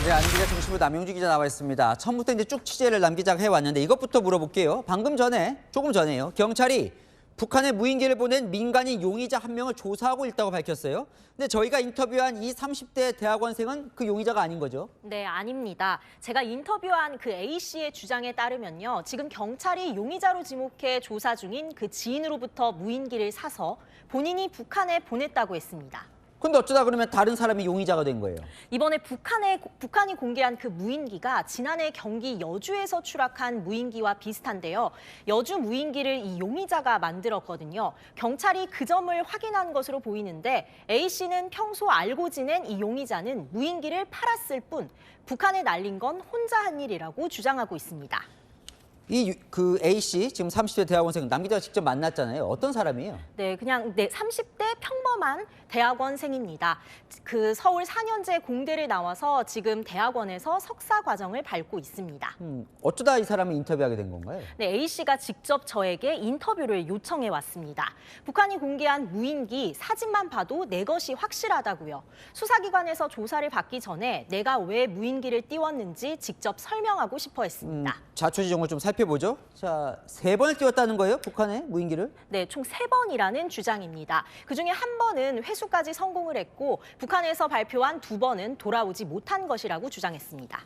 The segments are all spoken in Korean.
네, 안 기자 중심으로 남용주 기자 나와 있습니다. 처음부터 이제 쭉 취재를 남 기자가 해왔는데 이것부터 물어볼게요. 조금 전에요. 경찰이 북한에 무인기를 보낸 민간인 용의자 한 명을 조사하고 있다고 밝혔어요. 근데 저희가 인터뷰한 이 30대 대학원생은 그 용의자가 아닌 거죠? 네, 아닙니다. 제가 인터뷰한 그 A씨의 주장에 따르면요. 지금 경찰이 용의자로 지목해 조사 중인 그 지인으로부터 무인기를 사서 본인이 북한에 보냈다고 했습니다. 근데 어쩌다 그러면 다른 사람이 용의자가 된 거예요? 이번에 북한이 공개한 그 무인기가 지난해 경기 여주에서 추락한 무인기와 비슷한데요. 여주 무인기를 이 용의자가 만들었거든요. 경찰이 그 점을 확인한 것으로 보이는데 A씨는 평소 알고 지낸 이 용의자는 무인기를 팔았을 뿐 북한에 날린 건 혼자 한 일이라고 주장하고 있습니다. 그 A씨, 지금 30대 대학원생 남 기자가 직접 만났잖아요. 어떤 사람이에요? 네, 30대 평범한 대학원생입니다. 그 서울 4년제 공대를 나와서 지금 대학원에서 석사 과정을 밟고 있습니다. 어쩌다 이 사람을 인터뷰하게 된 건가요? 네, A씨가 직접 저에게 인터뷰를 요청해 왔습니다. 북한이 공개한 무인기 사진만 봐도 내 것이 확실하다고요. 수사기관에서 조사를 받기 전에 내가 왜 무인기를 띄웠는지 직접 설명하고 싶어 했습니다. 자초지종을 좀 살펴보죠. 자, 3번을 띄웠다는 거예요? 북한에 무인기를? 네, 총 3번이라는 주장입니다. 그중에 한 번은 회수까지 성공을 했고 북한에서 발표한 2번은 돌아오지 못한 것이라고 주장했습니다.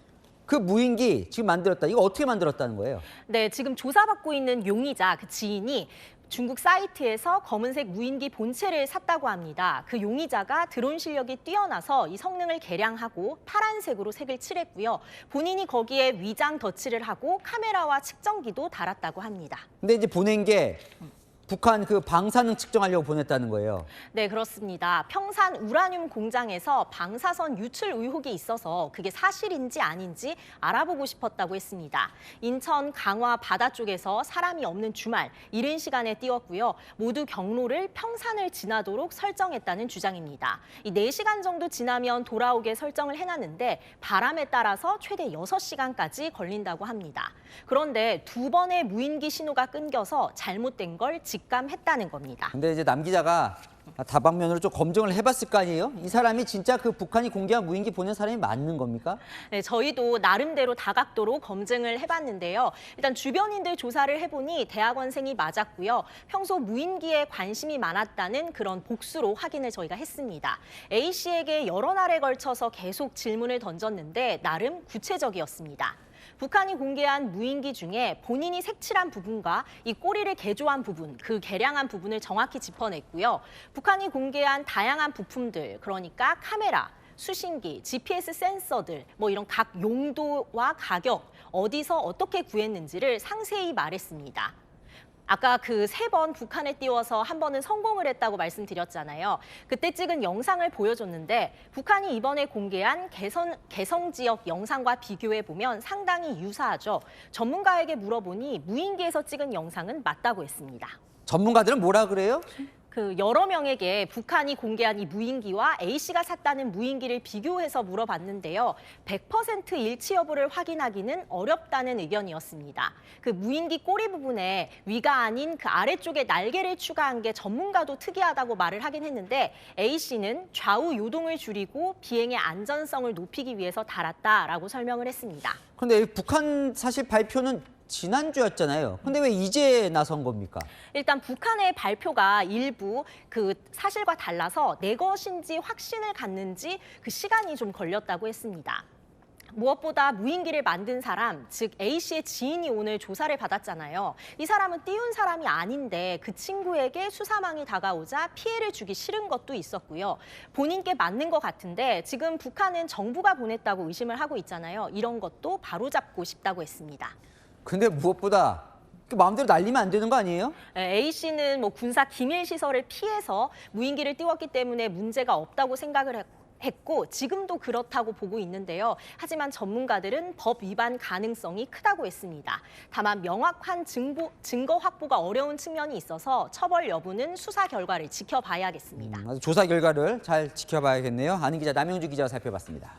그 무인기 지금 만들었다. 이거 어떻게 만들었다는 거예요? 네, 지금 조사받고 있는 용의자, 그 지인이 중국 사이트에서 검은색 무인기 본체를 샀다고 합니다. 그 용의자가 드론 실력이 뛰어나서 이 성능을 개량하고 파란색으로 색을 칠했고요. 본인이 거기에 위장 덧칠을 하고 카메라와 측정기도 달았다고 합니다. 근데 이제 보낸 게 북한 그 방사능 측정하려고 보냈다는 거예요. 네, 그렇습니다. 평산 우라늄 공장에서 방사선 유출 의혹이 있어서 그게 사실인지 아닌지 알아보고 싶었다고 했습니다. 인천 강화 바다 쪽에서 사람이 없는 주말, 이른 시간에 띄웠고요. 모두 경로를 평산을 지나도록 설정했다는 주장입니다. 이 4시간 정도 지나면 돌아오게 설정을 해놨는데 바람에 따라서 최대 6시간까지 걸린다고 합니다. 그런데 2번의 무인기 신호가 끊겨서 잘못된 걸 직감했다는 겁니다. 근데 이제 남 기자가 다방면으로 좀 검증을 해봤을 거 아니에요? 이 사람이 진짜 그 북한이 공개한 무인기 보낸 사람이 맞는 겁니까? 네, 저희도 나름대로 다각도로 검증을 해봤는데요. 일단 주변인들 조사를 해보니 대학원생이 맞았고요. 평소 무인기에 관심이 많았다는 그런 복수로 확인을 저희가 했습니다. A씨에게 여러 날에 걸쳐서 계속 질문을 던졌는데 나름 구체적이었습니다. 북한이 공개한 무인기 중에 본인이 색칠한 부분과 이 꼬리를 개조한 부분, 그 개량한 부분을 정확히 짚어냈고요. 북한이 공개한 다양한 부품들, 그러니까 카메라, 수신기, GPS 센서들, 이런 각 용도와 가격, 어디서 어떻게 구했는지를 상세히 말했습니다. 아까 그 3번 북한에 띄워서 한 번은 성공을 했다고 말씀드렸잖아요. 그때 찍은 영상을 보여줬는데 북한이 이번에 공개한 개성 지역 영상과 비교해 보면 상당히 유사하죠. 전문가에게 물어보니 무인기에서 찍은 영상은 맞다고 했습니다. 전문가들은 뭐라 그래요? 여러 명에게 북한이 공개한 이 무인기와 A씨가 샀다는 무인기를 비교해서 물어봤는데요. 100% 일치 여부를 확인하기는 어렵다는 의견이었습니다. 그 무인기 꼬리 부분에 위가 아닌 그 아래쪽에 날개를 추가한 게 전문가도 특이하다고 말을 하긴 했는데 A씨는 좌우 요동을 줄이고 비행의 안전성을 높이기 위해서 달았다라고 설명을 했습니다. 근데 북한 사실 발표는 지난주였잖아요. 근데 왜 이제 나선 겁니까? 일단 북한의 발표가 일부 그 사실과 달라서 내 것인지 확신을 갖는지 그 시간이 좀 걸렸다고 했습니다. 무엇보다 무인기를 만든 사람, 즉 A씨의 지인이 오늘 조사를 받았잖아요. 이 사람은 띄운 사람이 아닌데 그 친구에게 수사망이 다가오자 피해를 주기 싫은 것도 있었고요. 본인께 맞는 것 같은데 지금 북한은 정부가 보냈다고 의심을 하고 있잖아요. 이런 것도 바로잡고 싶다고 했습니다. 근데 무엇보다 마음대로 날리면 안 되는 거 아니에요? A씨는 군사 기밀 시설을 피해서 무인기를 띄웠기 때문에 문제가 없다고 생각을 했고 지금도 그렇다고 보고 있는데요. 하지만 전문가들은 법 위반 가능성이 크다고 했습니다. 다만 명확한 증거 확보가 어려운 측면이 있어서 처벌 여부는 수사 결과를 지켜봐야겠습니다. 조사 결과를 잘 지켜봐야겠네요. 아는 기자 남용주 기자가 살펴봤습니다.